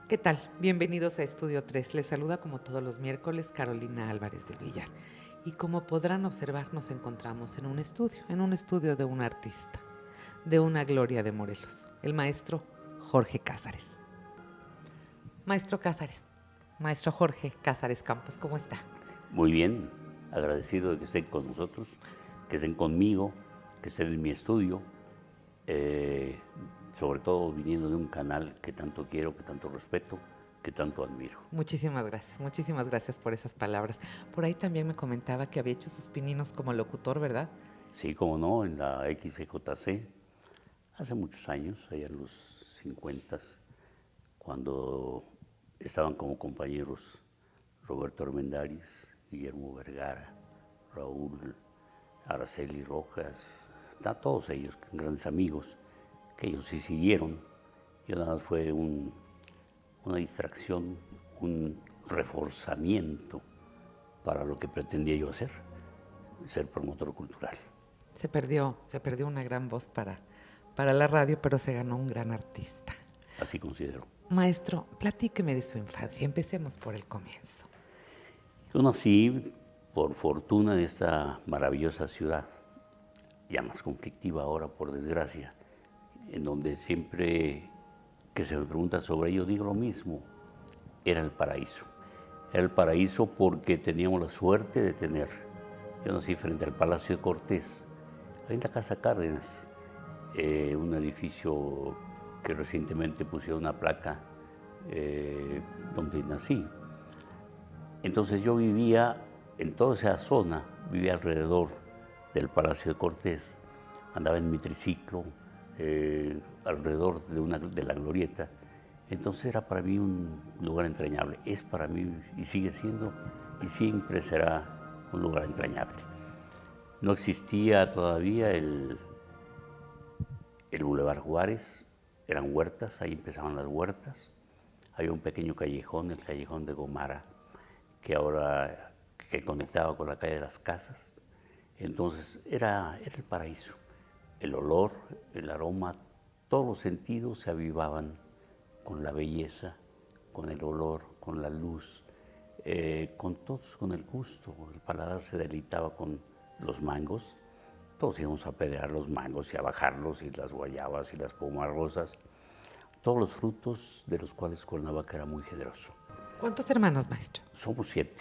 ¿Qué tal? Bienvenidos a Estudio 3. Les saluda como todos los miércoles Carolina Álvarez del Villar. Y como podrán observar, nos encontramos en un estudio de un artista, de una gloria de Morelos, el maestro Jorge Cázares. Maestro Cázares, maestro Jorge Cázares Campos, ¿cómo está? Muy bien, agradecido de que estén con nosotros, que estén conmigo, que estén en mi estudio, sobre todo viniendo de un canal que tanto quiero, que tanto respeto, que tanto admiro. Muchísimas gracias por esas palabras. Por ahí también me comentaba que había hecho sus pininos como locutor, ¿verdad? Sí, como no, en la XCJC, hace muchos años, allá en los 50, cuando estaban como compañeros Roberto Armendáriz, Guillermo Vergara, Raúl Araceli Rojas, todos ellos, grandes amigos, que ellos sí siguieron. Yo nada más fue una distracción, un reforzamiento para lo que pretendía yo hacer, ser promotor cultural. Se perdió una gran voz para la radio, pero se ganó un gran artista. Así considero. Maestro, platíqueme de su infancia. Empecemos por el comienzo. Yo nací, por fortuna, en esta maravillosa ciudad, ya más conflictiva ahora, por desgracia, en donde siempre que se me pregunta sobre ello digo lo mismo, era el paraíso. Era el paraíso porque teníamos la suerte de tener. Yo nací frente al Palacio de Cortés, ahí en la Casa Cárdenas, un edificio que recientemente pusieron una placa donde nací. Entonces yo vivía en toda esa zona, vivía alrededor del Palacio de Cortés, andaba en mi triciclo, alrededor de la glorieta. Entonces era para mí un lugar entrañable, es para mí y sigue siendo y siempre será un lugar entrañable. No existía todavía el Boulevard Juárez, eran huertas, ahí empezaban las huertas. Había un pequeño callejón, el callejón de Gomara, que conectaba con la calle de las Casas. Entonces era el paraíso. El olor, el aroma, todos los sentidos se avivaban con la belleza, con el olor, con la luz, con el gusto. El paladar se deleitaba con los mangos. Todos íbamos a pedrear los mangos y a bajarlos, y las guayabas y las pomarrosas. Todos los frutos de los cuales Cuernavaca era muy generoso. ¿Cuántos hermanos, maestro? Somos 7.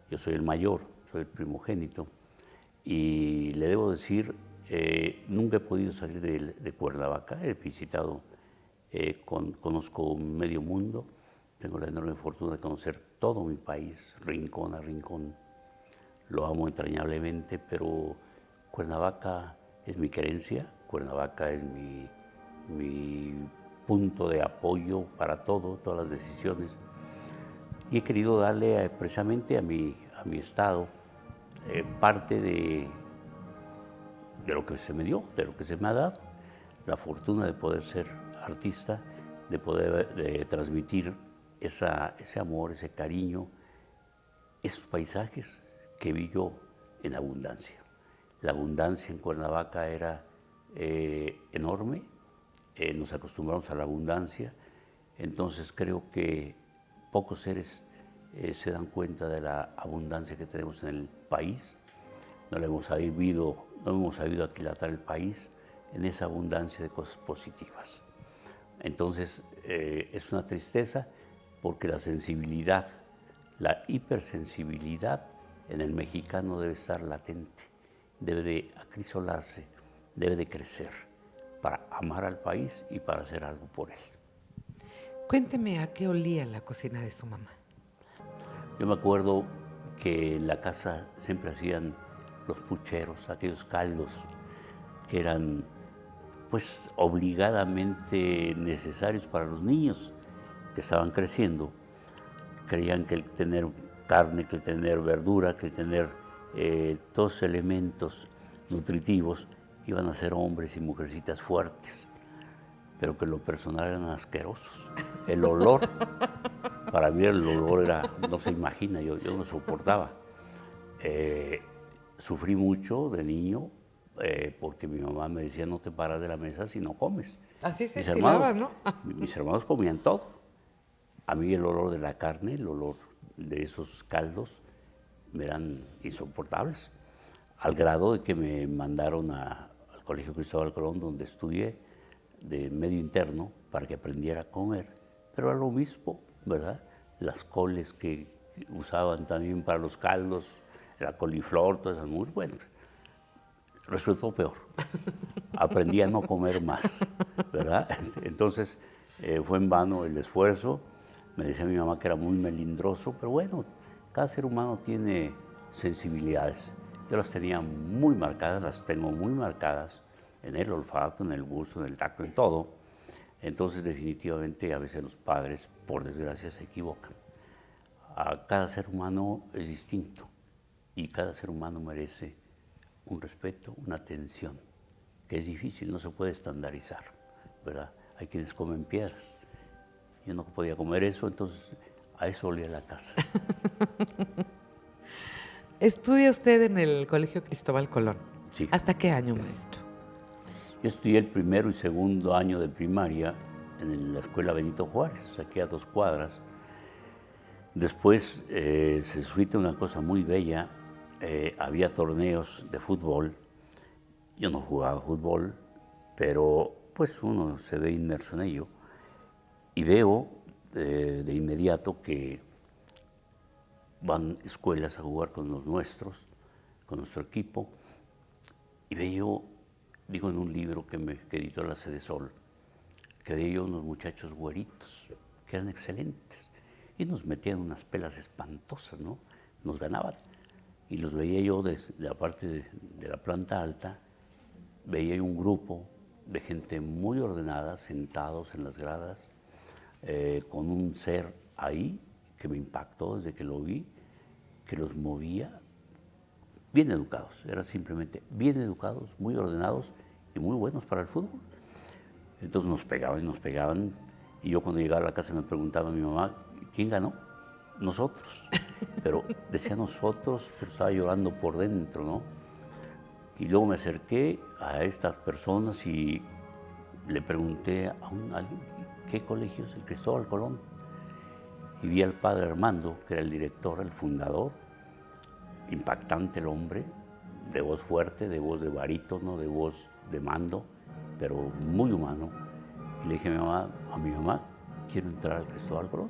Yo soy el mayor, soy el primogénito. Y le debo decir, nunca he podido salir de Cuernavaca. He visitado, conozco medio mundo. Tengo la enorme fortuna de conocer todo mi país, rincón a rincón. Lo amo entrañablemente, pero Cuernavaca es mi querencia, Cuernavaca es mi punto de apoyo para todo, todas las decisiones. Y he querido darle precisamente a mi estado parte de lo que se me dio, de lo que se me ha dado, la fortuna de poder ser artista, de poder transmitir ese amor, ese cariño, esos paisajes que vi yo en abundancia. La abundancia en Cuernavaca era enorme, nos acostumbramos a la abundancia, entonces creo que pocos seres se dan cuenta de la abundancia que tenemos en el país. No hemos sabido aquilatar el país en esa abundancia de cosas positivas. Entonces es una tristeza porque la sensibilidad, la hipersensibilidad en el mexicano debe estar latente, debe de acrisolarse, debe de crecer para amar al país y para hacer algo por él. Cuénteme a qué olía la cocina de su mamá. Yo me acuerdo que en la casa siempre hacían los pucheros, aquellos caldos que eran pues obligadamente necesarios para los niños que estaban creciendo. Creían que el tener carne, que el tener verdura, que el tener todos los elementos nutritivos iban a ser hombres y mujercitas fuertes, pero que en lo personal eran asquerosos. El olor, para mí el olor era, no se imagina, yo no soportaba. Sufrí mucho de niño porque mi mamá me decía no te paras de la mesa si no comes. Así se Mis estilaba, hermanos, ¿no? mis hermanos comían todo. a mí el olor de la carne, el olor de esos caldos, me eran insoportables, al grado de que me mandaron al Colegio Cristóbal Colón, donde estudié de medio interno, para que aprendiera a comer. Pero era lo mismo, ¿verdad? Las coles que usaban también para los caldos, la coliflor, todas esas muy buenas. Resultó peor. Aprendí a no comer más, ¿verdad? Entonces, fue en vano el esfuerzo. Me decía mi mamá que era muy melindroso, pero bueno, cada ser humano tiene sensibilidades. Yo las tenía muy marcadas, las tengo muy marcadas en el olfato, en el gusto, en el tacto, en todo. Entonces, definitivamente, a veces los padres, por desgracia, se equivocan. A cada ser humano es distinto y cada ser humano merece un respeto, una atención, que es difícil, no se puede estandarizar, ¿verdad? Hay quienes comen piedras. Yo no podía comer eso, entonces a eso olía la casa. Estudia usted en el Colegio Cristóbal Colón. Sí. ¿Hasta qué año, maestro? Yo estudié el primero y segundo año de primaria en la escuela Benito Juárez, aquí a 2 cuadras. Después se suscita una cosa muy bella, había torneos de fútbol. Yo no jugaba fútbol, pero pues uno se ve inmerso en ello. Y veo de inmediato que van escuelas a jugar con los nuestros, con nuestro equipo. Y veo, digo en un libro que editó la Sede Sol, que veía unos muchachos güeritos, que eran excelentes. Y nos metían unas pelas espantosas, ¿no? Nos ganaban. Y los veía yo desde la parte de la planta alta, veía un grupo de gente muy ordenada, sentados en las gradas, con un ser ahí que me impactó desde que lo vi, que los movía bien educados, eran simplemente bien educados, muy ordenados y muy buenos para el fútbol. Entonces nos pegaban, y yo cuando llegaba a la casa me preguntaba a mi mamá, ¿quién ganó? Nosotros. Pero decía nosotros, pero estaba llorando por dentro, ¿no? Y luego me acerqué a estas personas y le pregunté a alguien, ¿qué colegio es el Cristóbal Colón? Y vi al padre Armando, que era el director, el fundador, impactante el hombre, de voz fuerte, de voz de barítono, de voz de mando, pero muy humano. Y le dije a mi mamá, quiero entrar al Cristóbal Colón.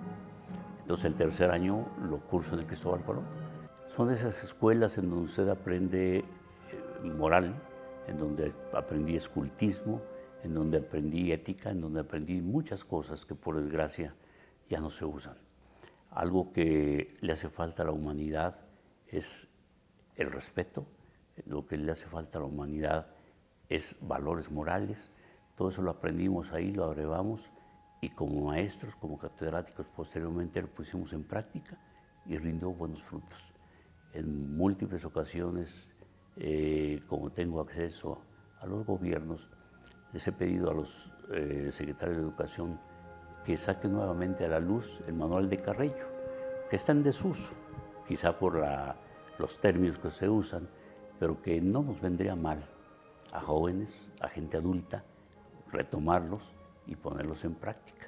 Entonces el tercer año lo curso en el Cristóbal Colón. Son de esas escuelas en donde usted aprende moral, en donde aprendí escultismo, en donde aprendí ética, en donde aprendí muchas cosas que por desgracia ya no se usan. Algo que le hace falta a la humanidad es el respeto, lo que le hace falta a la humanidad es valores morales. Todo eso lo aprendimos ahí, lo abrevamos, y como maestros, como catedráticos, posteriormente lo pusimos en práctica y rindió buenos frutos. En múltiples ocasiones, como tengo acceso a los gobiernos, les he pedido a los secretarios de Educación que saquen nuevamente a la luz el manual de Carrillo, que está en desuso, quizá por los términos que se usan, pero que no nos vendría mal a jóvenes, a gente adulta, retomarlos y ponerlos en práctica.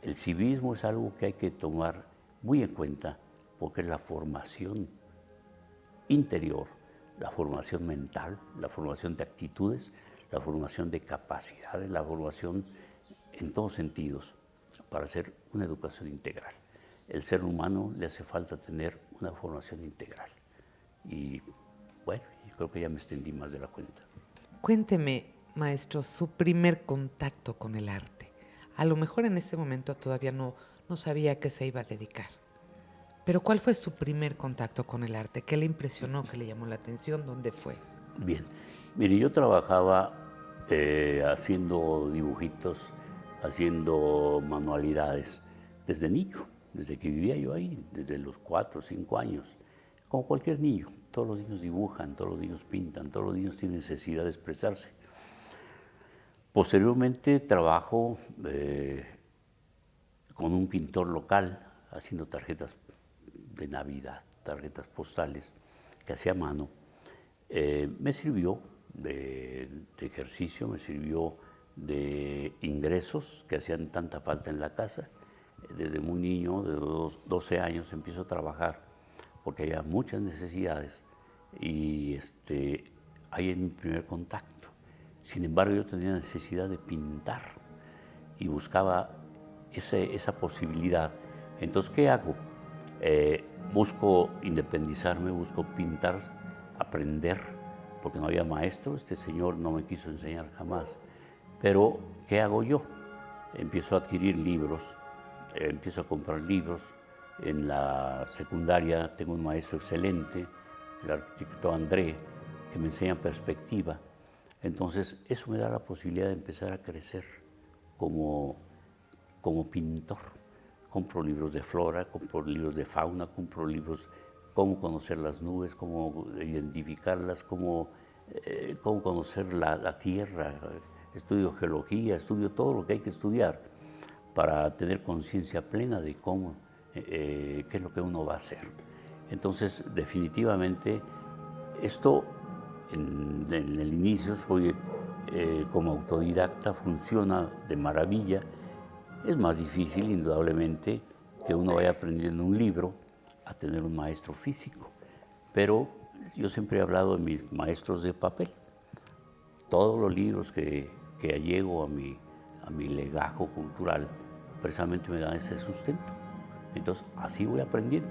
El civismo es algo que hay que tomar muy en cuenta porque es la formación interior, la formación mental, la formación de actitudes, la formación de capacidades, la formación en todos sentidos para hacer una educación integral. El ser humano le hace falta tener una formación integral. Y bueno, yo creo que ya me extendí más de la cuenta. Cuénteme, maestro, su primer contacto con el arte. A lo mejor en ese momento todavía no sabía a qué se iba a dedicar. Pero ¿cuál fue su primer contacto con el arte? ¿Qué le impresionó? ¿Qué le llamó la atención? ¿Dónde fue? Bien, mire, yo trabajaba haciendo dibujitos, haciendo manualidades desde niño, desde que vivía yo ahí, desde los 4 o 5 años, como cualquier niño. Todos los niños dibujan, todos los niños pintan, todos los niños tienen necesidad de expresarse. Posteriormente trabajo con un pintor local, haciendo tarjetas de Navidad, tarjetas postales que hacía a mano. Me sirvió de ejercicio, me sirvió de ingresos que hacían tanta falta en la casa. desde muy niño, de los 12 años, empiezo a trabajar porque había muchas necesidades y ahí es mi primer contacto. Sin embargo, yo tenía necesidad de pintar y buscaba esa posibilidad. Entonces, ¿qué hago? Busco independizarme, busco pintar, aprender, porque no había maestro, este señor no me quiso enseñar jamás. Pero, ¿qué hago yo? Empiezo a adquirir libros, empiezo a comprar libros. En la secundaria tengo un maestro excelente, el arquitecto André, que me enseña perspectiva. Entonces, eso me da la posibilidad de empezar a crecer como pintor. Compro libros de flora, compro libros de fauna, compro libros cómo conocer las nubes, cómo identificarlas, cómo conocer la tierra. Estudio geología, estudio todo lo que hay que estudiar para tener conciencia plena de qué es lo que uno va a hacer. Entonces, definitivamente, esto en el inicio soy como autodidacta, funciona de maravilla. Es más difícil, indudablemente, que uno vaya aprendiendo un libro a tener un maestro físico. Pero yo siempre he hablado de mis maestros de papel. Todos los libros que allego a mi legajo cultural, precisamente me dan ese sustento. Entonces, así voy aprendiendo,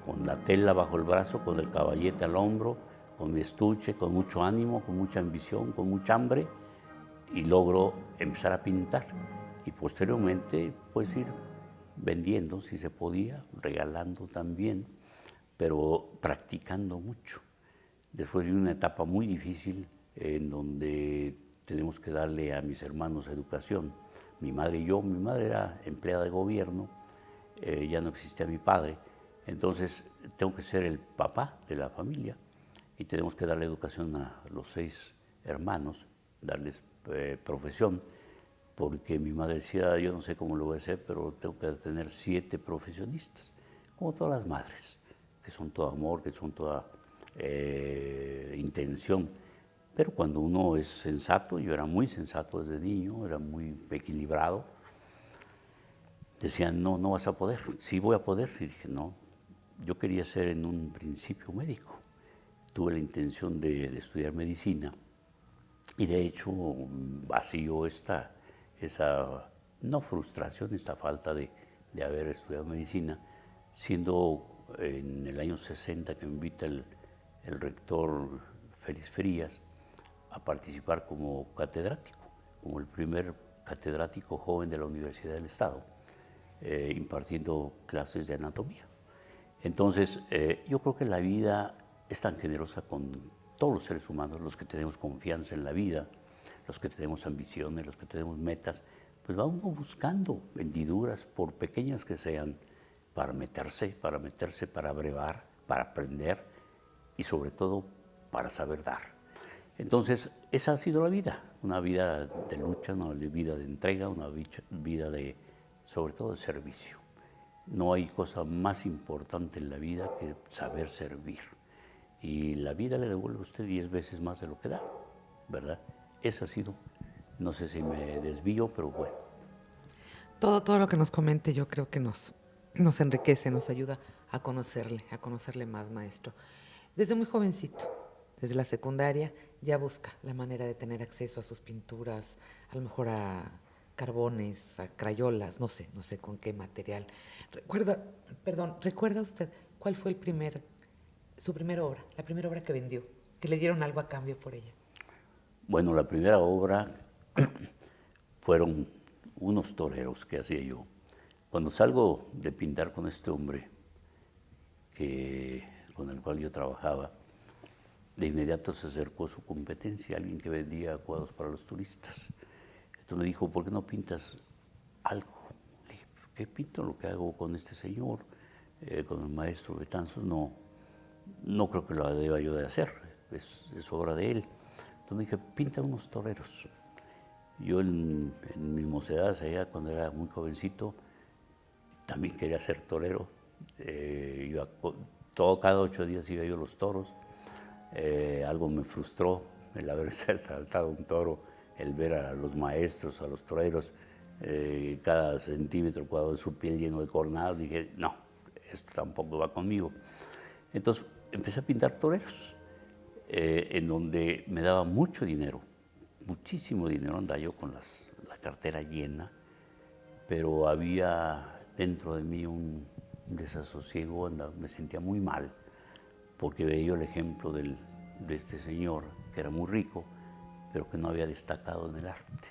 con la tela bajo el brazo, con el caballete al hombro, con mi estuche, con mucho ánimo, con mucha ambición, con mucha hambre, y logro empezar a pintar. Y posteriormente, pues ir vendiendo, si se podía, regalando también, pero practicando mucho. Después de una etapa muy difícil en donde tenemos que darle a mis hermanos educación. Mi madre y yo, mi madre era empleada de gobierno, ya no existía mi padre, entonces tengo que ser el papá de la familia y tenemos que darle educación a los 6 hermanos, darles profesión, porque mi madre decía, yo no sé cómo lo voy a hacer, pero tengo que tener 7 profesionistas, como todas las madres, que son todo amor, que son toda intención. Pero cuando uno es sensato, yo era muy sensato desde niño, era muy equilibrado, decían, no, no vas a poder. Sí voy a poder. Y dije, no, yo quería ser en un principio médico. Tuve la intención de estudiar medicina y de hecho vacío esa, no frustración, esta falta de haber estudiado medicina, siendo en el año 60 que me invita el rector Félix Frías a participar como catedrático, como el primer catedrático joven de la Universidad del Estado, impartiendo clases de anatomía. Entonces, yo creo que la vida es tan generosa con todos los seres humanos, los que tenemos confianza en la vida, los que tenemos ambiciones, los que tenemos metas, pues vamos buscando hendiduras, por pequeñas que sean, para meterse, para brevar, para aprender y sobre todo para saber dar. Entonces, esa ha sido la vida, una vida de lucha, una vida de entrega, una vida de, sobre todo, de servicio. No hay cosa más importante en la vida que saber servir. Y la vida le devuelve a usted 10 veces más de lo que da, ¿verdad? Esa ha sido, no sé si me desvío, pero bueno. Todo lo que nos comente yo creo que nos enriquece, nos ayuda a conocerle más, maestro. Desde muy jovencito, desde la secundaria, ya busca la manera de tener acceso a sus pinturas, a lo mejor a carbones, a crayolas, no sé con qué material. ¿Recuerda usted cuál fue su primera obra, la primera obra que vendió, que le dieron algo a cambio por ella? Bueno, la primera obra fueron unos toreros que hacía yo. Cuando salgo de pintar con este hombre con el cual yo trabajaba, de inmediato se acercó su competencia, alguien que vendía cuadros para los turistas. Entonces me dijo, ¿por qué no pintas algo? Le dije, ¿qué pinto? Lo que hago con este señor, con el maestro Betanzos, no creo que lo deba yo de hacer, es obra de él. Entonces me dije, pinta unos toreros. Yo en mi mocedad, allá cuando era muy jovencito, también quería ser torero. Cada 8 días iba yo a los toros. Algo me frustró el haber saltado un toro, el ver a los maestros, a los toreros cada centímetro cuadrado de su piel lleno de cornadas. Dije, no, esto tampoco va conmigo. Entonces empecé a pintar toreros, en donde me daba mucho dinero, muchísimo dinero. Andaba yo con la cartera llena, pero había dentro de mí un desasosiego, me sentía muy mal, porque veía yo el ejemplo de este señor, que era muy rico, pero que no había destacado en el arte.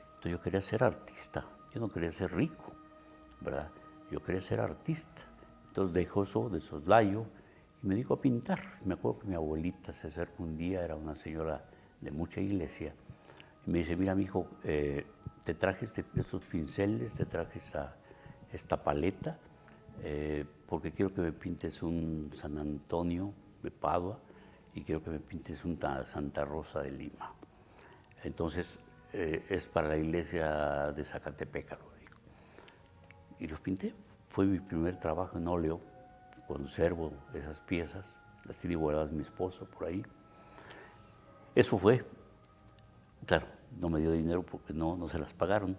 Entonces yo quería ser artista, yo no quería ser rico, ¿verdad? Yo quería ser artista. Entonces dejó eso de soslayo y me dijo a pintar. Me acuerdo que mi abuelita se acercó un día, era una señora de mucha iglesia, y me dice, mira, mijo, te traje estos pinceles, te traje esta paleta, porque quiero que me pintes un San Antonio de Padua y quiero que me pintes un Santa Rosa de Lima. Entonces, es para la iglesia de Zacatepec, lo digo. Y los pinté. Fue mi primer trabajo en óleo. Conservo esas piezas, las tiene guardadas mi esposo por ahí. Eso fue. Claro, no me dio dinero porque no se las pagaron.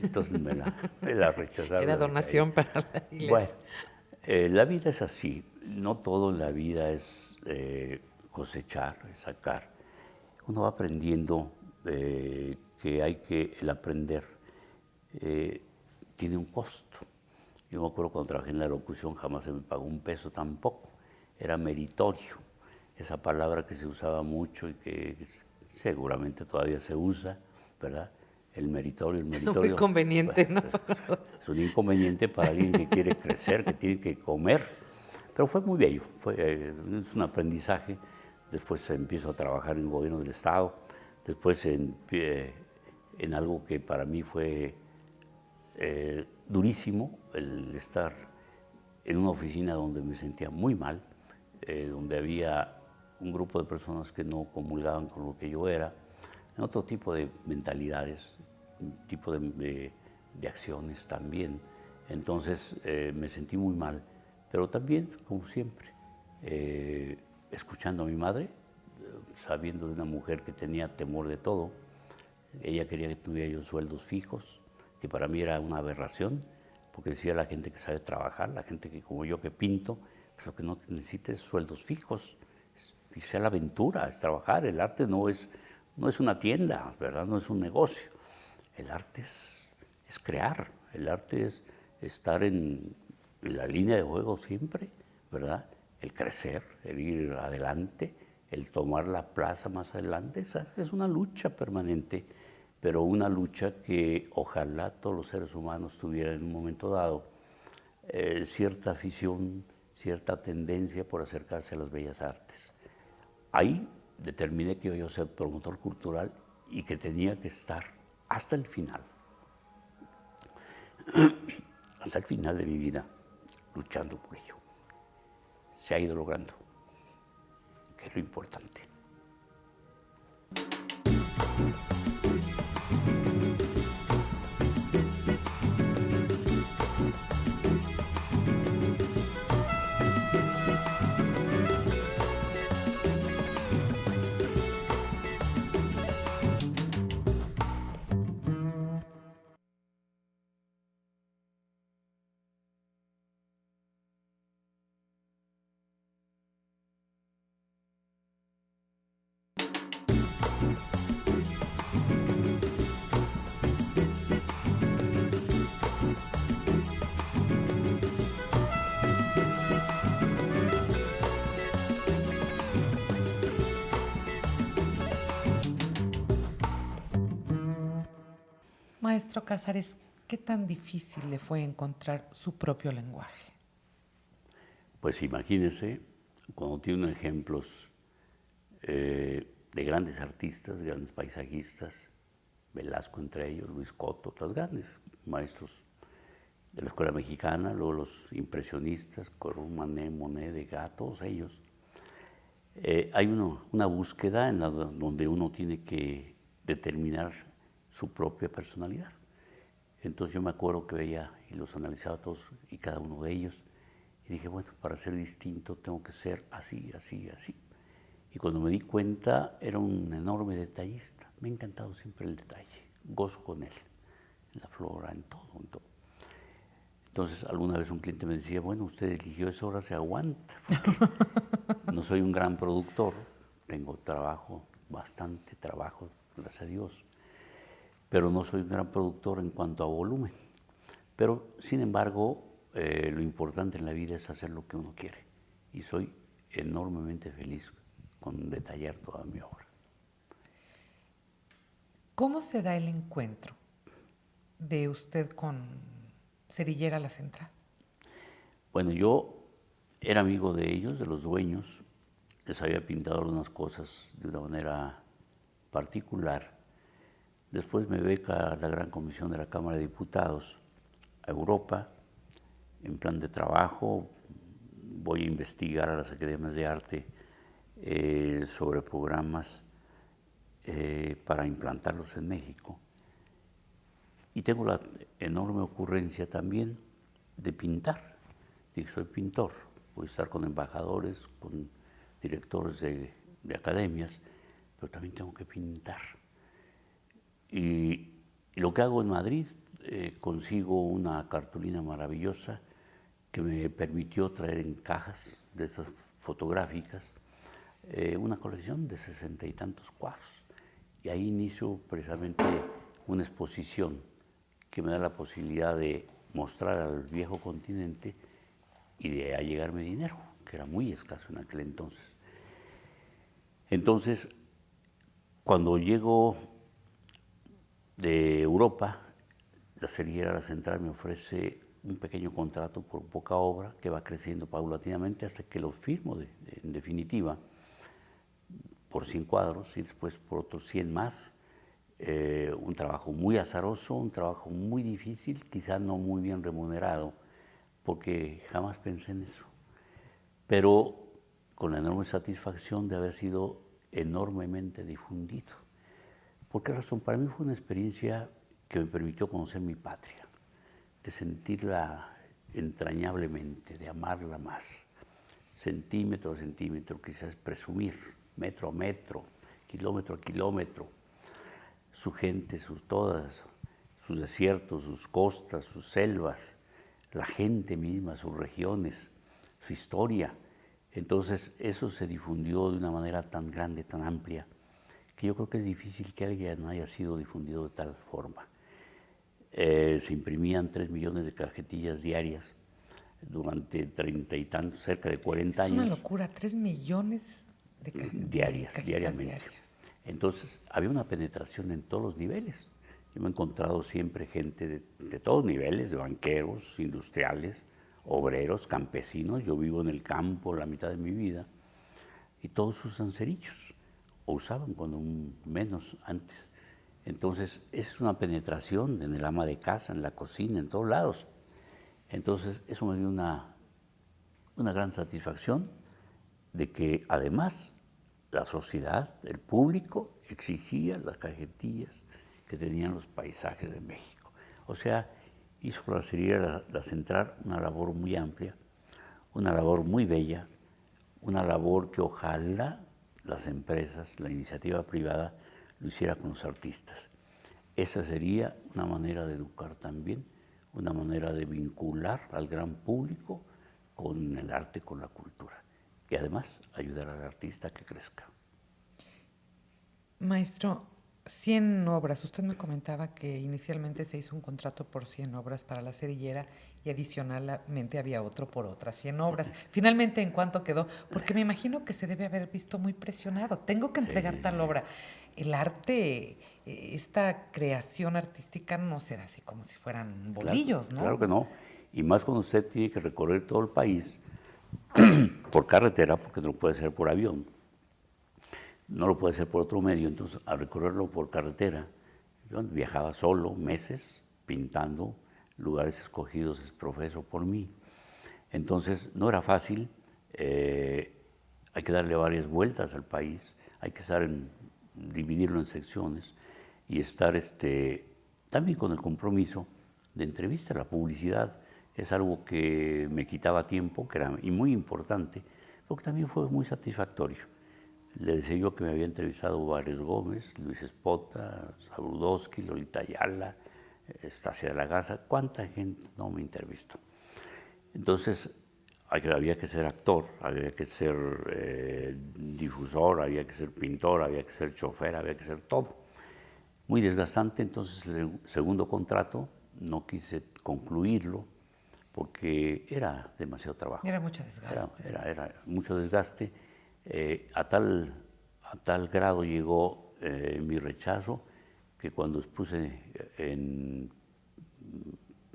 Entonces me la rechazaron. Era donación para la iglesia. Bueno, la vida es así. No todo en la vida es cosechar, es sacar. Uno va aprendiendo que el aprender tiene un costo. Yo me acuerdo cuando trabajé en la locución, jamás se me pagó un peso tampoco. Era meritorio, esa palabra que se usaba mucho y que seguramente todavía se usa, ¿verdad? El meritorio. Muy conveniente, bueno, ¿no? es un inconveniente para alguien que quiere crecer, que tiene que comer. Pero fue muy bello, es un aprendizaje. Después empiezo a trabajar en el gobierno del Estado, después en algo que para mí fue durísimo, el estar en una oficina donde me sentía muy mal, donde había un grupo de personas que no comulgaban con lo que yo era, en otro tipo de mentalidades, tipo de acciones también. Entonces me sentí muy mal, pero también, como siempre, escuchando a mi madre, sabiendo de una mujer que tenía temor de todo. Ella quería que tuviera yo sueldos fijos, que para mí era una aberración, porque decía la gente que sabe trabajar, la gente que como yo que pinto, pues lo que no necesita es sueldos fijos, y sea la aventura, es trabajar. El arte no es una tienda, ¿verdad? No es un negocio. El arte es crear, el arte es estar en la línea de juego siempre, ¿verdad? El crecer, el ir adelante, el tomar la plaza más adelante, esa es una lucha permanente, pero una lucha que ojalá todos los seres humanos tuvieran en un momento dado cierta afición, cierta tendencia por acercarse a las bellas artes. Ahí determiné que yo ser promotor cultural y que tenía que estar hasta el final de mi vida, luchando por ello. Se ha ido logrando, que es lo importante. Maestro Casares, ¿qué tan difícil le fue encontrar su propio lenguaje? Pues imagínense, cuando tiene ejemplos de grandes artistas, grandes paisajistas, Velasco entre ellos, Luis Coto, los grandes maestros de la escuela mexicana, luego los impresionistas, Corot, Manet, Monet, Degas, todos ellos. Hay una búsqueda donde uno tiene que determinar su propia personalidad. Entonces yo me acuerdo que veía y los analizaba todos y cada uno de ellos y dije, bueno, para ser distinto tengo que ser así, así, así. Y cuando me di cuenta era un enorme detallista. Me ha encantado siempre el detalle, gozo con él. en la flora, en todo, en todo. Entonces, alguna vez un cliente me decía, bueno, usted eligió esa obra, se aguanta, porque no soy un gran productor, tengo trabajo, bastante trabajo, gracias a Dios, pero no soy un gran productor en cuanto a volumen. Pero, sin embargo, lo importante en la vida es hacer lo que uno quiere. Y soy enormemente feliz con detallar toda mi obra. ¿Cómo se da el encuentro de usted con Cerillera La Central? Bueno, yo era amigo de ellos, de los dueños, les había pintado algunas cosas de una manera particular. Después me beca la Gran Comisión de la Cámara de Diputados a Europa, en plan de trabajo. Voy a investigar a las academias de arte sobre programas para implantarlos en México. Y tengo la enorme ocurrencia también de pintar. Dije, soy pintor, voy a estar con embajadores, con directores de academias, pero también tengo que pintar. Y lo que hago en Madrid, consigo una cartulina maravillosa que me permitió traer en cajas de esas fotográficas una colección de 60 y tantos cuadros. Y ahí inicio precisamente una exposición que me da la posibilidad de mostrar al viejo continente y de allegarme dinero, que era muy escaso en aquel entonces. Entonces, cuando llego de Europa, la Cerillera La Central me ofrece un pequeño contrato por poca obra que va creciendo paulatinamente hasta que lo firmo en definitiva por 100 cuadros y después por otros 100 más. Un trabajo muy azaroso, un trabajo muy difícil, quizá no muy bien remunerado, porque jamás pensé en eso. Pero con la enorme satisfacción de haber sido enormemente difundido. ¿Por qué razón? Para mí fue una experiencia que me permitió conocer mi patria, de sentirla entrañablemente, de amarla más, centímetro a centímetro, quizás presumir, metro a metro, kilómetro a kilómetro, su gente, todas, sus desiertos, sus costas, sus selvas, la gente misma, sus regiones, su historia. Entonces eso se difundió de una manera tan grande, tan amplia, que yo creo que es difícil que alguien haya sido difundido de tal forma. Se imprimían 3 millones de cajetillas diarias durante 30 y tantos, cerca de 40 años. Es una locura, 3 millones de diariamente. diarias. Entonces había una penetración en todos los niveles. Yo me he encontrado siempre gente de todos niveles, de banqueros, industriales, obreros, campesinos. Yo vivo en el campo la mitad de mi vida y todos usan cerillos, o usaban cuando menos antes. Entonces es una penetración en el ama de casa, en la cocina, en todos lados. Entonces eso me dio una gran satisfacción de que además la sociedad, el público, exigía las cajetillas que tenían los paisajes de México. O sea, hizo la Cerillera La Central una labor muy amplia, una labor muy bella, una labor que ojalá las empresas, la iniciativa privada, lo hiciera con los artistas. Esa sería una manera de educar también, una manera de vincular al gran público con el arte, con la cultura. Y además ayudar al artista a que crezca. Maestro, 100 obras. Usted me comentaba que inicialmente se hizo un contrato por 100 obras para la Cerillera y adicionalmente había otro por otras 100 obras. Finalmente, ¿en cuánto quedó? Porque me imagino que se debe haber visto muy presionado. Tengo que entregar tal obra. El arte, esta creación artística no se da así como si fueran bolillos, Claro, ¿no? claro que no. Y más cuando usted tiene que recorrer todo el país por carretera, porque no lo puede hacer por avión, no lo puede hacer por otro medio. Entonces, al recorrerlo por carretera, yo viajaba solo meses pintando lugares escogidos, profeso por mí. Entonces, no era fácil, hay que darle varias vueltas al país, hay que dividirlo en secciones y estar también con el compromiso de entrevista. La publicidad es algo que me quitaba tiempo, que era y muy importante, pero que también fue muy satisfactorio. Le decía yo que me había entrevistado Barrios Gómez, Luis Espota, Sabrudowski, Lolita Ayala, Estacia de la Garza, cuánta gente no me entrevistó. Entonces, había que ser actor, había que ser difusor, había que ser pintor, había que ser chofer, había que ser todo. Muy desgastante, entonces el segundo contrato no quise concluirlo porque era demasiado trabajo. Era mucho desgaste. Era mucho desgaste. A tal grado llegó mi rechazo que cuando expuse en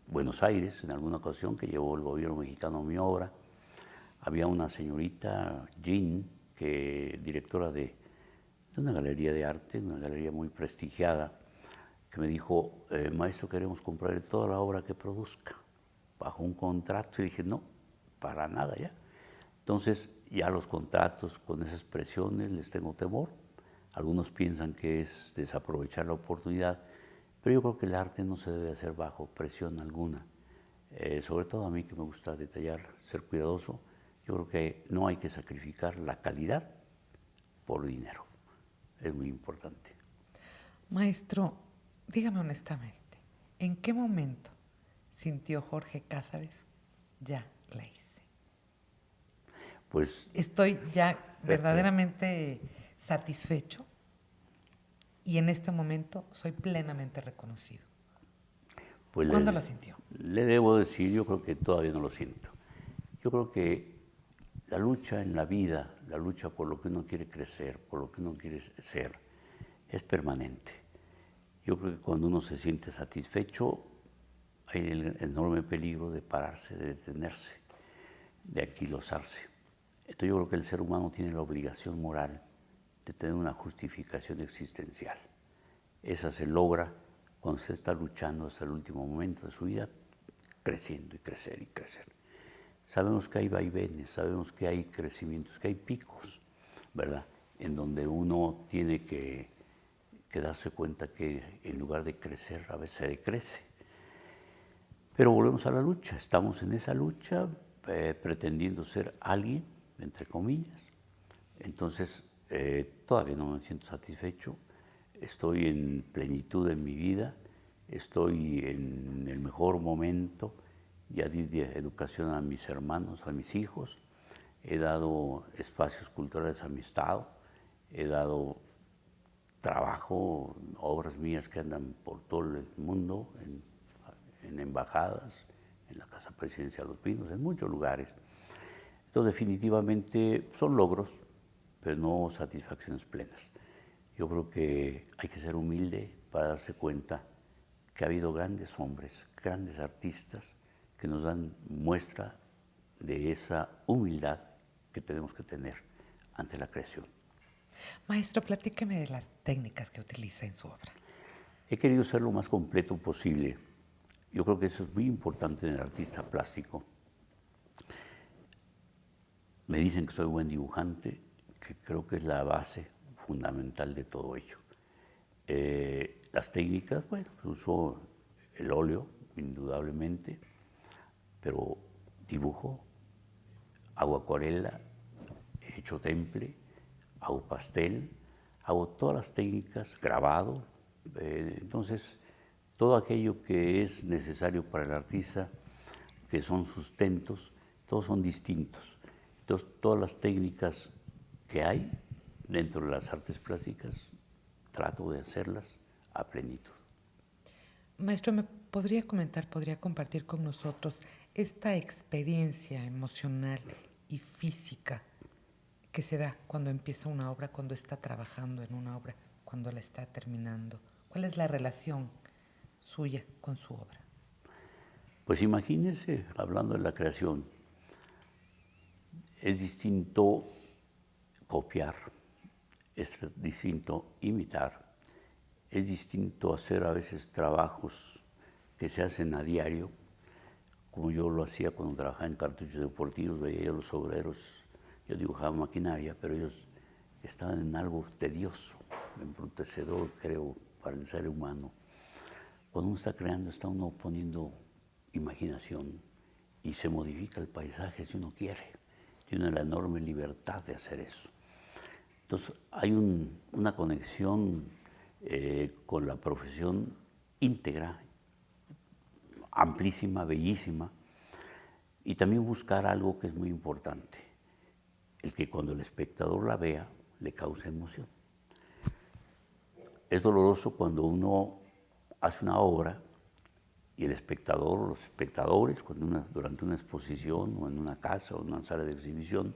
Buenos Aires, en alguna ocasión que llevó el gobierno mexicano mi obra, había una señorita, Jean, directora de una galería de arte, una galería muy prestigiada, que me dijo, maestro, queremos comprarle toda la obra que produzca, bajo un contrato. Y dije, no, para nada ya. Entonces, ya los contratos con esas presiones les tengo temor. Algunos piensan que es desaprovechar la oportunidad, pero yo creo que el arte no se debe hacer bajo presión alguna. Sobre todo a mí que me gusta detallar, ser cuidadoso, yo creo que no hay que sacrificar la calidad por dinero. Es muy importante. Maestro, dígame honestamente, ¿en qué momento sintió Jorge Cázares, ya la hice? Pues estoy ya verdaderamente satisfecho y en este momento soy plenamente reconocido. Pues ¿Cuándo lo sintió? Le debo decir, yo creo que todavía no lo siento. Yo creo que la lucha en la vida, la lucha por lo que uno quiere crecer, por lo que uno quiere ser, es permanente. Yo creo que cuando uno se siente satisfecho, hay el enorme peligro de pararse, de detenerse, de anquilosarse. Entonces yo creo que el ser humano tiene la obligación moral de tener una justificación existencial. Esa se logra cuando se está luchando hasta el último momento de su vida, creciendo y crecer y crecer. Sabemos que hay vaivenes, sabemos que hay crecimientos, que hay picos, ¿verdad? En donde uno tiene que darse cuenta que en lugar de crecer, a veces se decrece. Pero volvemos a la lucha, estamos en esa lucha pretendiendo ser alguien, entre comillas. Entonces, todavía no me siento satisfecho, estoy en plenitud en mi vida, estoy en el mejor momento, ya di educación a mis hermanos, a mis hijos, he dado espacios culturales a mi estado, he dado trabajo, obras mías que andan por todo el mundo, en embajadas, en la Casa Presidencial de los Pinos, en muchos lugares. Entonces, definitivamente son logros, pero no satisfacciones plenas. Yo creo que hay que ser humilde para darse cuenta que ha habido grandes hombres, grandes artistas, que nos dan muestra de esa humildad que tenemos que tener ante la creación. Maestro, platíqueme de las técnicas que utiliza en su obra. He querido ser lo más completo posible. Yo creo que eso es muy importante en el artista plástico. Me dicen que soy buen dibujante, que creo que es la base fundamental de todo ello. Las técnicas, bueno, uso el óleo, indudablemente, pero dibujo, hago acuarela, he hecho temple, hago pastel, hago todas las técnicas, grabado. Entonces, todo aquello que es necesario para el artista, que son sustentos, todos son distintos. Entonces, todas las técnicas que hay dentro de las artes plásticas, trato de hacerlas a plenitud. Maestro, ¿me podría comentar, podría compartir con nosotros esta experiencia emocional y física que se da cuando empieza una obra, cuando está trabajando en una obra, cuando la está terminando? ¿Cuál es la relación suya con su obra? Pues imagínense, hablando de la creación, es distinto copiar, es distinto imitar, es distinto hacer a veces trabajos que se hacen a diario, como yo lo hacía cuando trabajaba en cartuchos deportivos, veía a los obreros, yo dibujaba maquinaria, pero ellos estaban en algo tedioso, embrutecedor, creo, para el ser humano. Cuando uno está creando, está uno poniendo imaginación y se modifica el paisaje si uno quiere. Tiene la enorme libertad de hacer eso. Entonces, hay una conexión con la profesión íntegra amplísima, bellísima, y también buscar algo que es muy importante, el que cuando el espectador la vea, le cause emoción. Es doloroso cuando uno hace una obra y el espectador o los espectadores, durante una exposición o en una casa o en una sala de exhibición,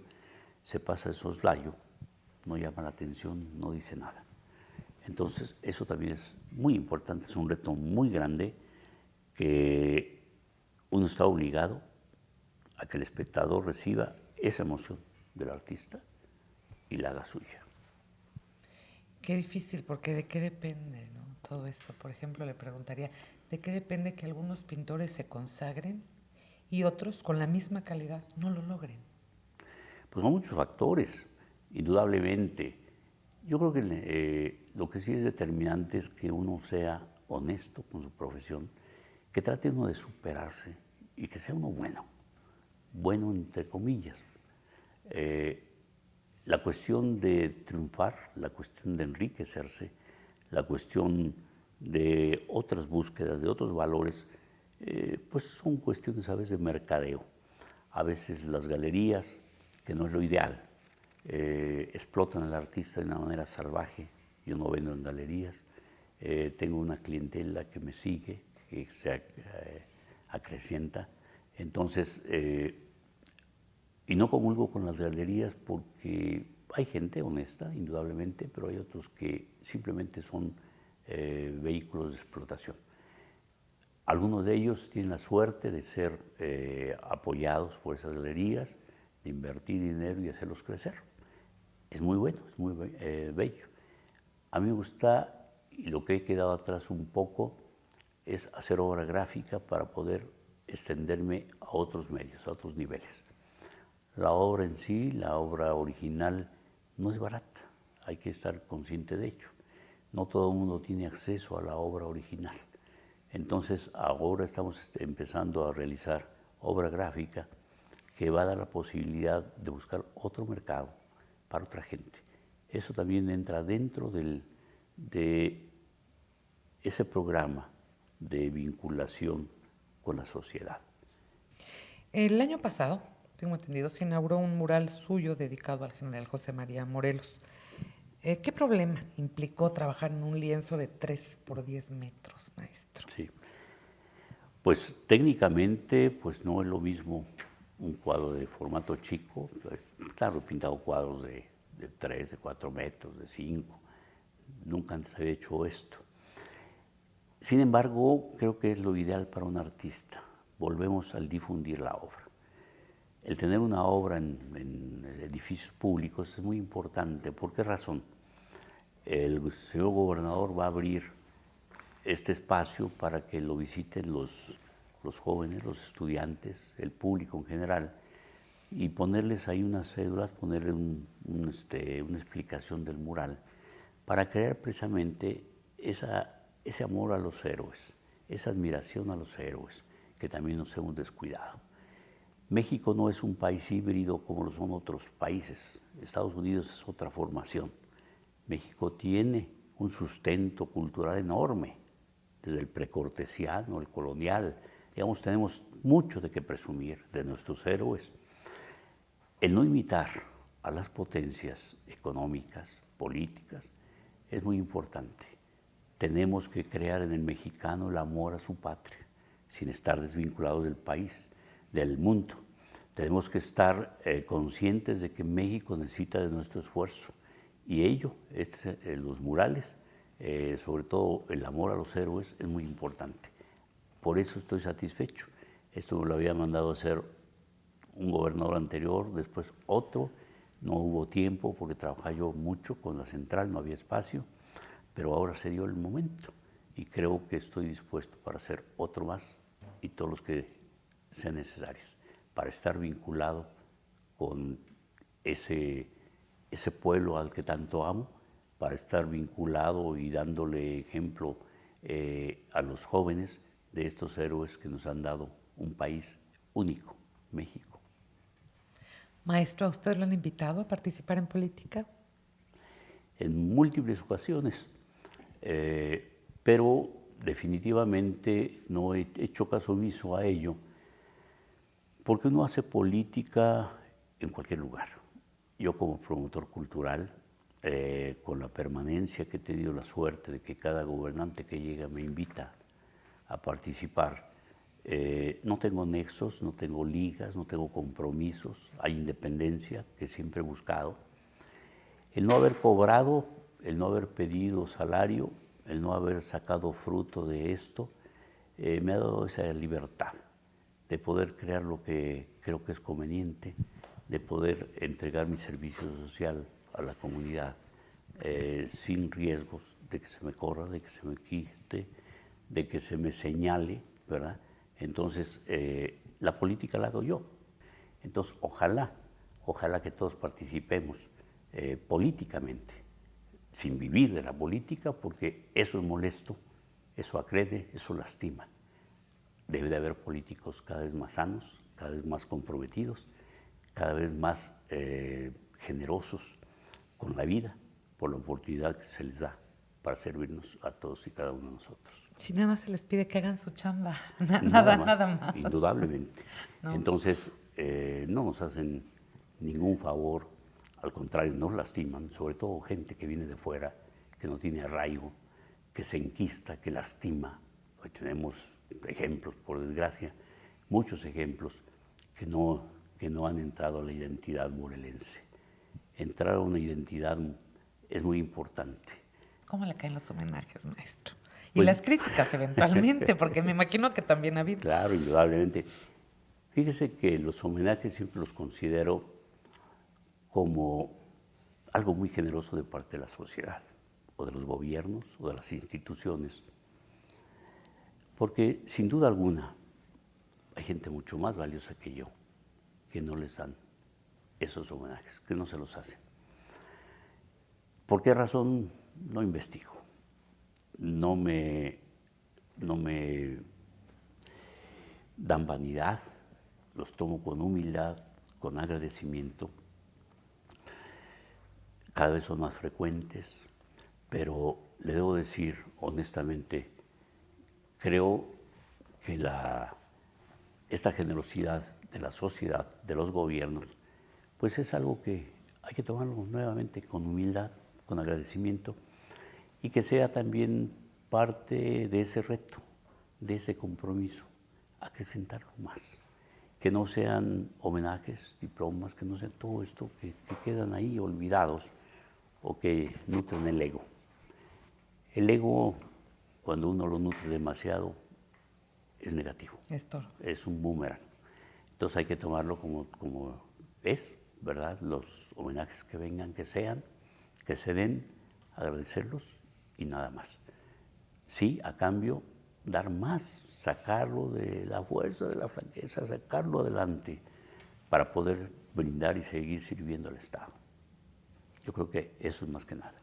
se pasa de soslayo, no llama la atención, no dice nada. Entonces, eso también es muy importante, es un reto muy grande que uno está obligado a que el espectador reciba esa emoción del artista y la haga suya. Qué difícil, porque ¿de qué depende, no? Todo esto, por ejemplo, le preguntaría, ¿de qué depende que algunos pintores se consagren y otros con la misma calidad no lo logren? Pues son muchos factores, indudablemente. Yo creo que lo que sí es determinante es que uno sea honesto con su profesión, que trate uno de superarse y que sea uno bueno, bueno entre comillas. La cuestión de triunfar, la cuestión de enriquecerse, la cuestión de otras búsquedas, de otros valores, pues son cuestiones a veces de mercadeo. A veces las galerías, que no es lo ideal, explotan al artista de una manera salvaje. Yo no vendo en galerías, tengo una clientela que me sigue, que se acrecienta. Entonces, y no comulgo con las galerías porque hay gente honesta, indudablemente, pero hay otros que simplemente son vehículos de explotación. Algunos de ellos tienen la suerte de ser apoyados por esas galerías, de invertir dinero y hacerlos crecer. Es muy bueno, es muy bello. A mí me gusta, y lo que he quedado atrás un poco, es hacer obra gráfica para poder extenderme a otros medios, a otros niveles. La obra en sí, la obra original, no es barata, hay que estar consciente de ello. No todo el mundo tiene acceso a la obra original. Entonces ahora estamos empezando a realizar obra gráfica que va a dar la posibilidad de buscar otro mercado para otra gente. Eso también entra dentro de ese programa de vinculación con la sociedad. El año pasado, tengo entendido, se inauguró un mural suyo dedicado al general José María Morelos. ¿Qué problema implicó trabajar en un lienzo de 3 por 10 metros, maestro? Sí. Pues técnicamente, pues no es lo mismo un cuadro de formato chico. Claro, he pintado cuadros de 3, de 4 metros, de 5. Nunca antes había hecho esto. Sin embargo, creo que es lo ideal para un artista. Volvemos al difundir la obra. El tener una obra en edificios públicos es muy importante. ¿Por qué razón? El señor gobernador va a abrir este espacio para que lo visiten los jóvenes, los estudiantes, el público en general, y ponerles ahí unas cédulas, ponerle una explicación del mural, para crear precisamente ese amor a los héroes, esa admiración a los héroes, que también nos hemos descuidado. México no es un país híbrido como lo son otros países. Estados Unidos es otra formación. México tiene un sustento cultural enorme, desde el precortesiano, el colonial. Digamos, tenemos mucho de qué presumir de nuestros héroes. El no imitar a las potencias económicas, políticas, es muy importante. Tenemos que crear en el mexicano el amor a su patria, sin estar desvinculados del país, del mundo. Tenemos que estar conscientes de que México necesita de nuestro esfuerzo. Y ello, los murales, sobre todo el amor a los héroes, es muy importante. Por eso estoy satisfecho. Esto me lo había mandado a hacer un gobernador anterior, después otro. No hubo tiempo porque trabajaba yo mucho con la central, no había espacio, pero ahora se dio el momento y creo que estoy dispuesto para hacer otro más y todos los que sean necesarios, para estar vinculado con ese pueblo al que tanto amo, para estar vinculado y dándole ejemplo a los jóvenes de estos héroes que nos han dado un país único, México. Maestro, ¿a usted lo han invitado a participar en política? En múltiples ocasiones, pero definitivamente no he hecho caso omiso a ello, porque uno hace política en cualquier lugar. Yo como promotor cultural, con la permanencia que he tenido la suerte de que cada gobernante que llega me invita a participar, no tengo nexos, no tengo ligas, no tengo compromisos, hay independencia que siempre he buscado. El no haber cobrado, el no haber pedido salario, el no haber sacado fruto de esto, me ha dado esa libertad de poder crear lo que creo que es conveniente, de poder entregar mi servicio social a la comunidad sin riesgos de que se me corra, de que se me quite, de que se me señale, ¿verdad? Entonces, la política la hago yo. Entonces, ojalá que todos participemos políticamente, sin vivir de la política, porque eso es molesto, eso agrede, eso lastima. Debe de haber políticos cada vez más sanos, cada vez más comprometidos, cada vez más generosos con la vida, por la oportunidad que se les da para servirnos a todos y cada uno de nosotros. Si nada más se les pide que hagan su chamba, Nada más. Indudablemente. No. Entonces, no nos hacen ningún favor, al contrario, nos lastiman, sobre todo gente que viene de fuera, que no tiene arraigo, que se enquista, que lastima. Hoy tenemos ejemplos, por desgracia, muchos ejemplos que no han entrado a la identidad morelense. Entrar a una identidad es muy importante. ¿Cómo le caen los homenajes, maestro? Y Pues, las críticas eventualmente, porque me imagino que también ha habido. Claro, indudablemente. Fíjese que los homenajes siempre los considero como algo muy generoso de parte de la sociedad, o de los gobiernos, o de las instituciones. Porque, sin duda alguna, hay gente mucho más valiosa que yo, que no les dan esos homenajes, que no se los hacen. ¿Por qué razón? No investigo. No me dan vanidad, los tomo con humildad, con agradecimiento. Cada vez son más frecuentes, pero le debo decir honestamente, creo que esta generosidad de la sociedad, de los gobiernos, pues es algo que hay que tomarlo nuevamente con humildad, con agradecimiento, y que sea también parte de ese reto, de ese compromiso, acrecentarlo más. Que no sean homenajes, diplomas, que no sean todo esto que quedan ahí olvidados o que nutren el ego. El ego, cuando uno lo nutre demasiado, es negativo. Es un boomerang. Entonces hay que tomarlo como es, ¿verdad? Los homenajes que vengan, que sean, que se den, agradecerlos y nada más. Sí, a cambio, dar más, sacarlo de la fuerza, de la franqueza, sacarlo adelante para poder brindar y seguir sirviendo al Estado. Yo creo que eso es más que nada.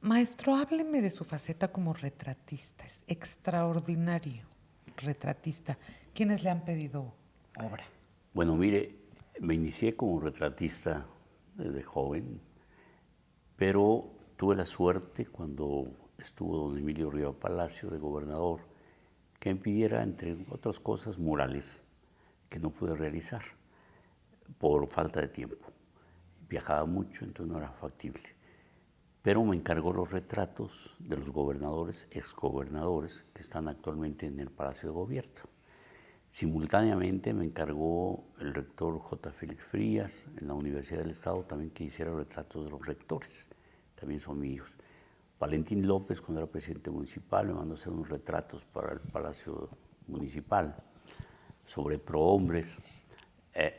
Maestro, hábleme de su faceta como retratista. Es extraordinario retratista. ¿Quiénes le han pedido obra? Bueno, mire, me inicié como retratista desde joven, pero tuve la suerte cuando estuvo don Emilio Riva Palacio de gobernador, que me pidiera, entre otras cosas, murales que no pude realizar por falta de tiempo. Viajaba mucho, entonces no era factible. Pero me encargó los retratos de los gobernadores, exgobernadores, que están actualmente en el Palacio de Gobierno. Simultáneamente me encargó el rector J. Félix Frías en la Universidad del Estado también que hiciera retratos de los rectores, también son míos, Valentín López, cuando era presidente municipal, me mandó a hacer unos retratos para el Palacio Municipal sobre prohombres.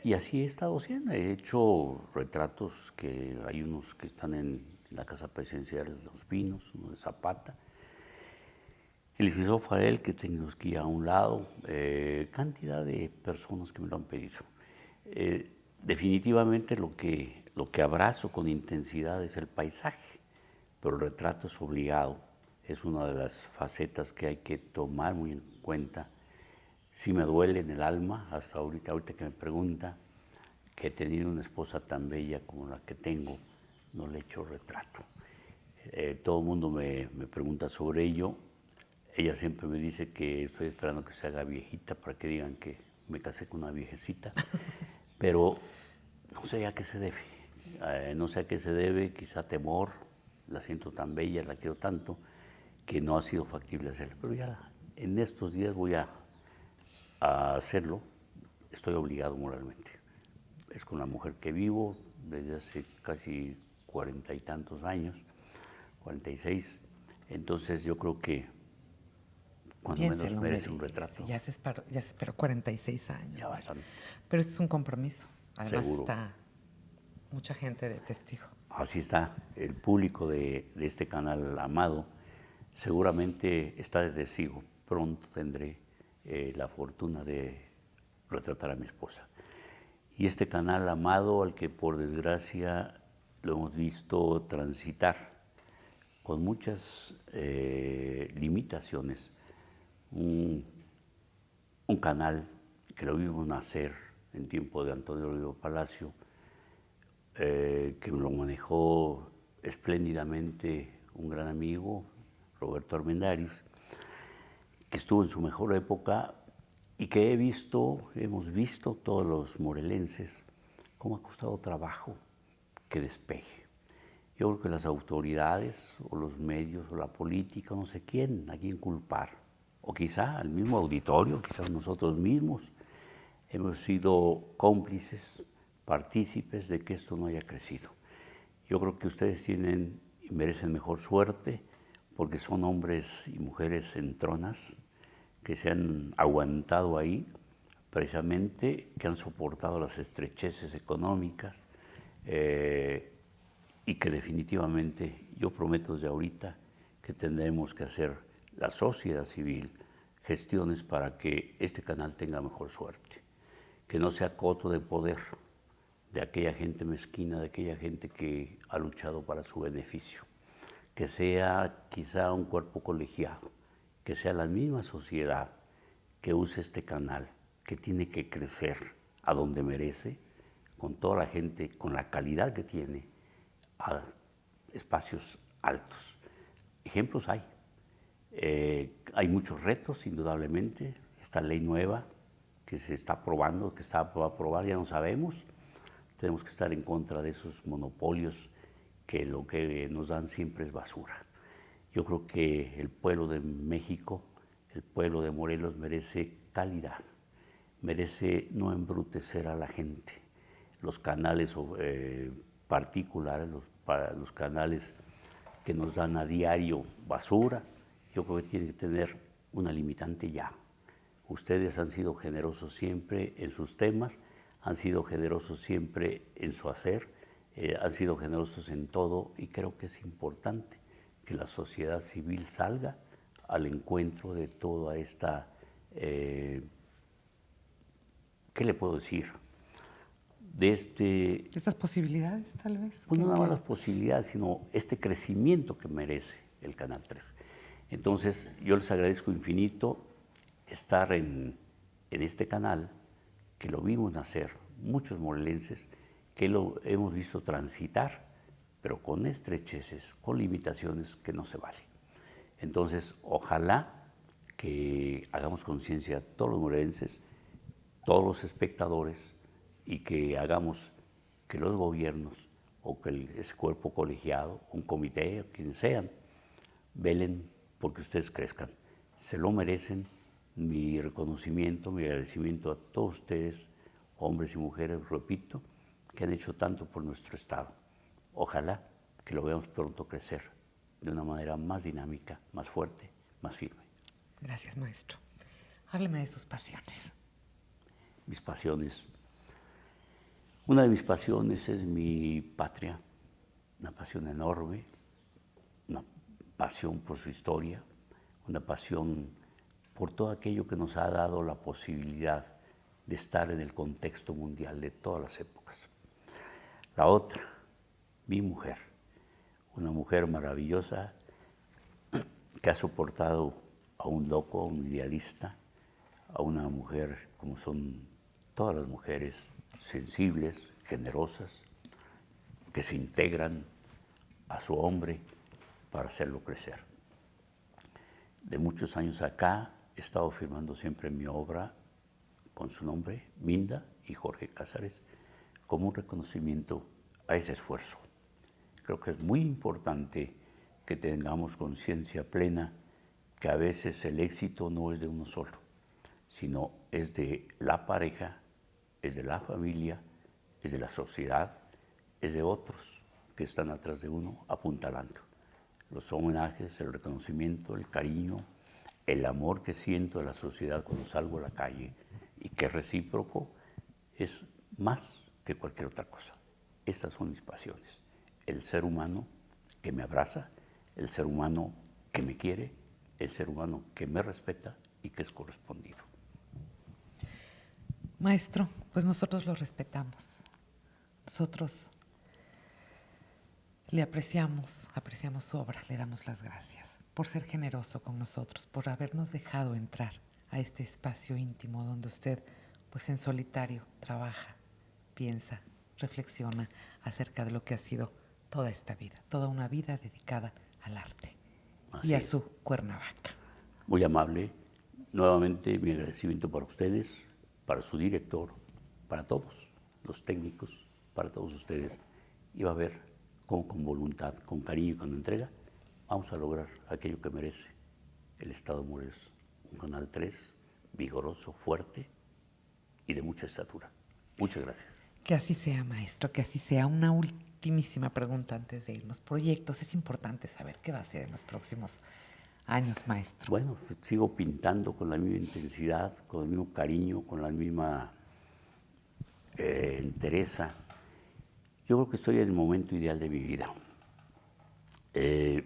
Y así he estado haciendo. He hecho retratos que hay unos que están en la Casa Presidencial de Los Pinos, uno de Zapata. El licenciado Farel, que tengo aquí a un lado, cantidad de personas que me lo han pedido. Definitivamente lo que abrazo con intensidad es el paisaje, pero el retrato es obligado, es una de las facetas que hay que tomar muy en cuenta. Sí me duele en el alma, hasta ahorita que me pregunta, que he tenido una esposa tan bella como la que tengo, no le he hecho retrato. Todo el mundo me pregunta sobre ello. Ella siempre me dice que estoy esperando que se haga viejita para que digan que me casé con una viejecita, pero no sé a qué se debe. No sé a qué se debe, quizá temor, la siento tan bella, la quiero tanto, que no ha sido factible hacerlo. Pero ya en estos días voy a hacerlo, estoy obligado moralmente. Es con la mujer que vivo desde hace casi 40 y tantos años, 46. Entonces yo creo que cuando Piénselo, menos hombre, merece un retrato. ya se esperó 46 años. Ya bastante. Pero es un compromiso. Además Seguro. está mucha gente de testigo. Así está. El público de este canal amado seguramente está de testigo. Pronto tendré la fortuna de retratar a mi esposa. Y este canal amado al que por desgracia lo hemos visto transitar con muchas limitaciones. Un canal que lo vimos nacer en tiempo de Antonio Río Palacio, que lo manejó espléndidamente un gran amigo, Roberto Armendáriz, que estuvo en su mejor época y que hemos visto todos los morelenses, cómo ha costado trabajo que despeje. Yo creo que las autoridades o los medios o la política, no sé quién, a quién culpar, o quizá al mismo auditorio, quizá nosotros mismos, hemos sido cómplices, partícipes de que esto no haya crecido. Yo creo que ustedes tienen y merecen mejor suerte porque son hombres y mujeres entronas que se han aguantado ahí, precisamente que han soportado las estrecheces económicas y que definitivamente yo prometo desde ahorita que tendremos que hacer la sociedad civil gestiones para que este canal tenga mejor suerte, que no sea coto de poder de aquella gente mezquina, de aquella gente que ha luchado para su beneficio, que sea quizá un cuerpo colegiado, que sea la misma sociedad que use este canal, que tiene que crecer a donde merece, con toda la gente, con la calidad que tiene, a espacios altos. Ejemplos hay. Hay muchos retos, indudablemente. Esta ley nueva que se está aprobando, que está a aprobar, ya no sabemos. Tenemos que estar en contra de esos monopolios que lo que nos dan siempre es basura. Yo creo que el pueblo de México, el pueblo de Morelos merece calidad, merece no embrutecer a la gente. Los canales particulares, los canales que nos dan a diario basura, yo creo que tienen que tener una limitante ya. Ustedes han sido generosos siempre en sus temas, han sido generosos siempre en su hacer, han sido generosos en todo y creo que es importante que la sociedad civil salga al encuentro de toda esta, ¿qué le puedo decir? De estas posibilidades, tal vez. Pues no nada más las posibilidades, sino este crecimiento que merece el Canal 3. Entonces, yo les agradezco infinito estar en este canal, que lo vimos nacer, muchos morelenses, que lo hemos visto transitar, pero con estrecheces, con limitaciones que no se vale. Entonces, ojalá que hagamos conciencia todos los morelenses, todos los espectadores, y que hagamos que los gobiernos o que ese cuerpo colegiado, un comité, o quienes sean, velen porque ustedes crezcan. Se lo merecen. Mi reconocimiento, mi agradecimiento a todos ustedes, hombres y mujeres, repito, que han hecho tanto por nuestro Estado. Ojalá que lo veamos pronto crecer de una manera más dinámica, más fuerte, más firme. Gracias, maestro. Hábleme de sus pasiones. Mis pasiones. Una de mis pasiones es mi patria, una pasión enorme, una pasión por su historia, una pasión por todo aquello que nos ha dado la posibilidad de estar en el contexto mundial de todas las épocas. La otra, mi mujer, una mujer maravillosa que ha soportado a un loco, a un idealista, a una mujer como son todas las mujeres, sensibles, generosas, que se integran a su hombre para hacerlo crecer. De muchos años acá he estado firmando siempre mi obra con su nombre, Minda y Jorge Cázares, como un reconocimiento a ese esfuerzo. Creo que es muy importante que tengamos conciencia plena que a veces el éxito no es de uno solo, sino es de la pareja, es de la familia, es de la sociedad, es de otros que están atrás de uno apuntalando. Los homenajes, el reconocimiento, el cariño, el amor que siento de la sociedad cuando salgo a la calle y que es recíproco, es más que cualquier otra cosa. Estas son mis pasiones. El ser humano que me abraza, el ser humano que me quiere, el ser humano que me respeta y que es correspondido. Maestro, pues nosotros lo respetamos. Nosotros le apreciamos su obra, le damos las gracias por ser generoso con nosotros, por habernos dejado entrar a este espacio íntimo donde usted, pues en solitario, trabaja, piensa, reflexiona acerca de lo que ha sido toda esta vida, toda una vida dedicada al arte y a su Cuernavaca. Muy amable. Nuevamente mi agradecimiento para ustedes, para su director, para todos los técnicos, para todos ustedes. Y va a ver cómo con voluntad, con cariño y con entrega vamos a lograr aquello que merece el Estado de Morelos. Un Canal 3 vigoroso, fuerte y de mucha estatura. Muchas gracias. Que así sea, maestro, que así sea. Una ultimísima pregunta antes de irnos. Proyectos, es importante saber qué va a ser en los próximos años, maestro. Bueno, sigo pintando con la misma intensidad, con el mismo cariño, con la misma entereza. Yo creo que estoy en el momento ideal de mi vida. He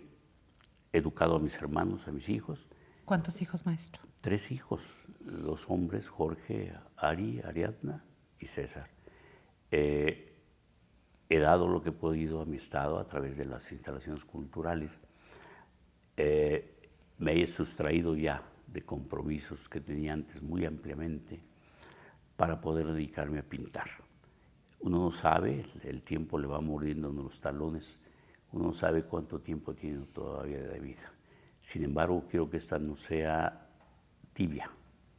educado a mis hermanos, a mis hijos. ¿Cuántos hijos, maestro? 3 hijos, 2 hombres, Jorge, Ari, Ariadna y César. He dado lo que he podido a mi estado a través de las instalaciones culturales. Me he sustraído ya de compromisos que tenía antes muy ampliamente para poder dedicarme a pintar. Uno no sabe, el tiempo le va mordiendo los talones, uno no sabe cuánto tiempo tiene todavía de vida. Sin embargo, quiero que esta no sea tibia,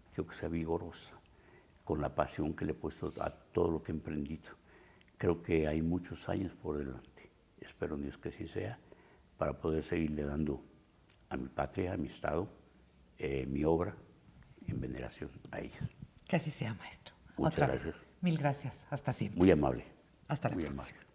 quiero que sea vigorosa, con la pasión que le he puesto a todo lo que he emprendido. Creo que hay muchos años por delante. Espero en Dios que así sea, para poder seguirle dando a mi patria, a mi estado, mi obra en veneración a ellos. Que así sea, maestro. Muchas Otra gracias. vez. Mil gracias. Hasta siempre. Muy amable. Hasta la Muy próxima. amable.